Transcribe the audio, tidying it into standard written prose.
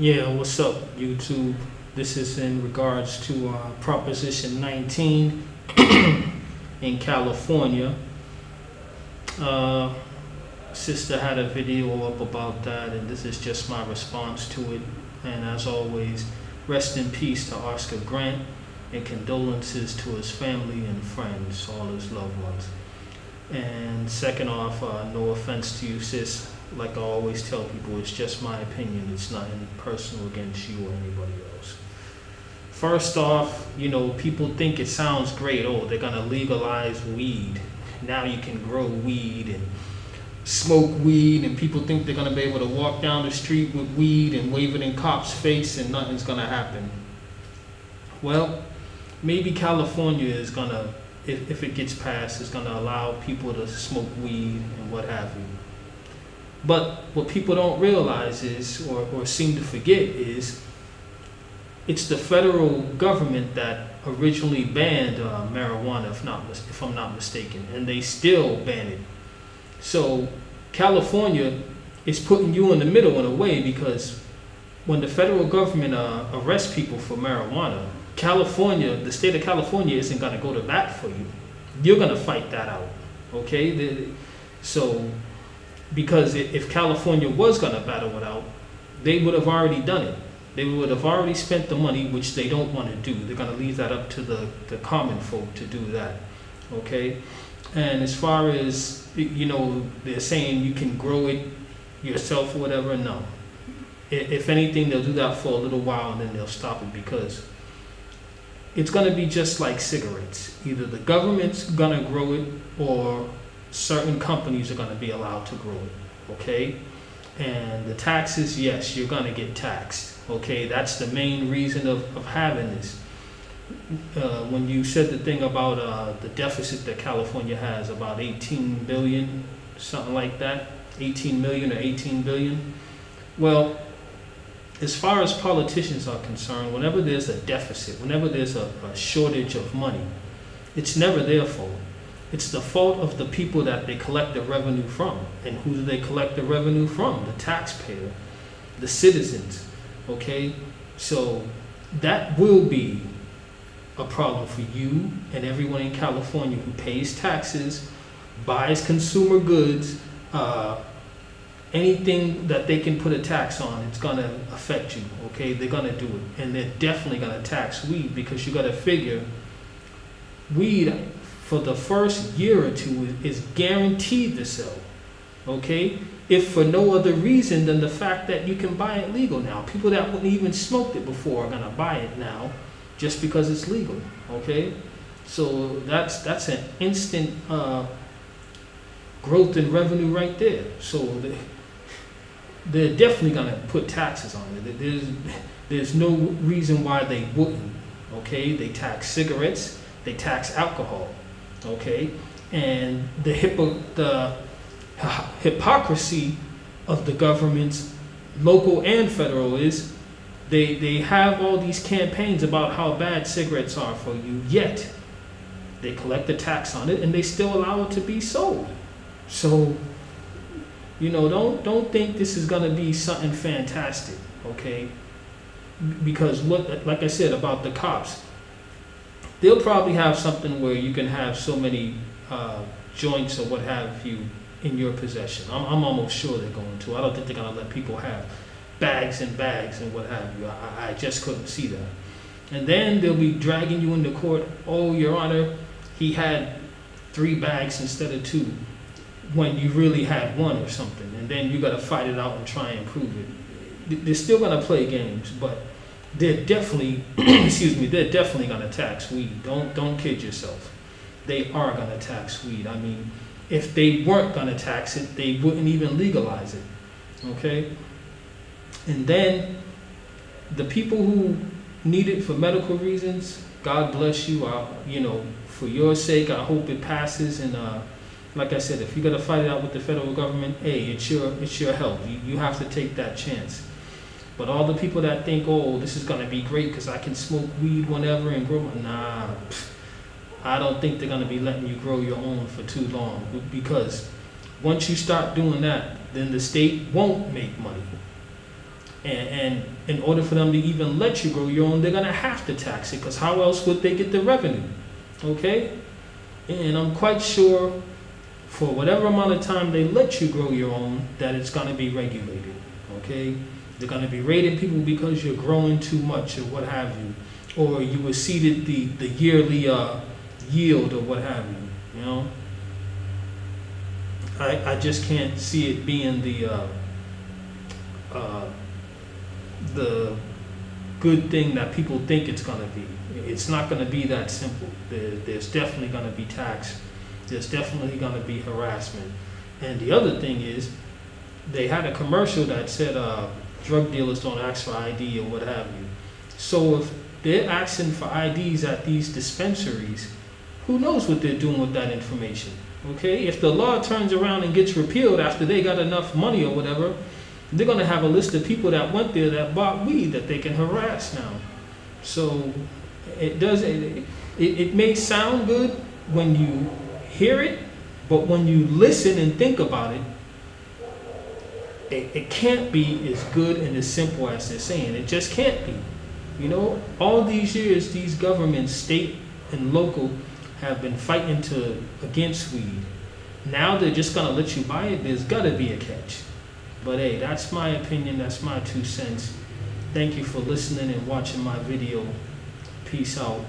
Yeah, what's up, YouTube? This is in regards to Proposition 19 in California. Uh, Sister had a video up about that, and this is just my response to it. And as always, rest in peace to Oscar Grant, and condolences to his family and friends, all his loved ones. And second off, no offense to you, sis. Like I always tell people, it's just my opinion. It's nothing personal against you or anybody else. First off, people think it sounds great. Oh, they're gonna legalize weed. Now you can grow weed and smoke weed, and people think they're gonna be able to walk down the street with weed and wave it in cops' face and nothing's gonna happen. Well, maybe California is gonna, if it gets passed, is gonna allow people to smoke weed and what have you. But what people don't realize is, or seem to forget, is it's the federal government that originally banned marijuana, if I'm not mistaken, and they still ban it. So California is putting you in the middle in a way, because when the federal government arrests people for marijuana, California, the state of California, isn't going to go to bat for you. You're going to fight that out, okay? Because if California was going to battle it out, they would have already done it. They would have already spent the money, which they don't want to do. They're going to leave that up to the common folk to do that, okay? And as far as, they're saying you can grow it yourself or whatever, no. If anything, they'll do that for a little while and then they'll stop it, because it's going to be just like cigarettes. Either the government's going to grow it, or certain companies are going to be allowed to grow it, okay? And the taxes, yes, you're going to get taxed, okay? That's the main reason of having this. When you said the thing about the deficit that California has, about 18 billion, something like that, 18 million or 18 billion. Well, as far as politicians are concerned, whenever there's a deficit, whenever there's a shortage of money, it's never their fault. It's the fault of the people that they collect the revenue from. And who do they collect the revenue from? The taxpayer, the citizens, okay? So that will be a problem for you and everyone in California who pays taxes, buys consumer goods, anything that they can put a tax on, it's gonna affect you, okay? They're gonna do it. And they're definitely gonna tax weed, because you gotta figure weed for the first year or two is guaranteed to sell, okay? If for no other reason than the fact that you can buy it legal now. People that wouldn't even smoked it before are gonna buy it now just because it's legal, okay? So that's an instant growth in revenue right there. So they're definitely gonna put taxes on it. There's no reason why they wouldn't, okay? They tax cigarettes, they tax alcohol, okay? And the hypocrisy of the governments, local and federal, is they have all these campaigns about how bad cigarettes are for you, yet they collect the tax on it and they still allow it to be sold. So, don't think this is gonna be something fantastic, okay? Because like I said about the cops, they'll probably have something where you can have so many joints or what have you in your possession. I'm almost sure they're going to. I don't think they're going to let people have bags and bags and what have you. I just couldn't see that. And then they'll be dragging you into court. Oh, Your Honor, he had 3 bags instead of 2, when you really had 1 or something. And then you got to fight it out and try and prove it. They're still going to play games, but they're definitely, they're definitely going to tax weed. Don't kid yourself. They are going to tax weed. I mean, if they weren't going to tax it, they wouldn't even legalize it, okay? And then the people who need it for medical reasons, God bless you. For your sake, I hope it passes. And like I said, if you got to fight it out with the federal government, hey, it's your health. You have to take that chance. But all the people that think, oh, this is going to be great because I can smoke weed whenever and grow, nah, I don't think they're going to be letting you grow your own for too long. Because once you start doing that, then the state won't make money. And in order for them to even let you grow your own, they're gonna have to tax it, because how else would they get the revenue? Okay? And I'm quite sure for whatever amount of time they let you grow your own, that it's gonna be regulated. Okay? They're gonna be rating people because you're growing too much or what have you. Or you exceeded the yearly yield or what have you. You know? I just can't see it being the good thing that people think it's going to be. It's not going to be that simple. There's definitely going to be tax. There's definitely going to be harassment. And the other thing is, they had a commercial that said drug dealers don't ask for ID or what have you. So if they're asking for IDs at these dispensaries, who knows what they're doing with that information? Okay, if the law turns around and gets repealed after they got enough money or whatever, they're going to have a list of people that went there that bought weed that they can harass now. So it may sound good when you hear it, but when you listen and think about it, it can't be as good and as simple as they're saying. It just can't be. You know, all these years, these governments, state and local, have been fighting against weed. Now they're just gonna let you buy it. There's gotta be a catch. But hey, that's my opinion. That's my 2 cents. Thank you for listening and watching my video. Peace out.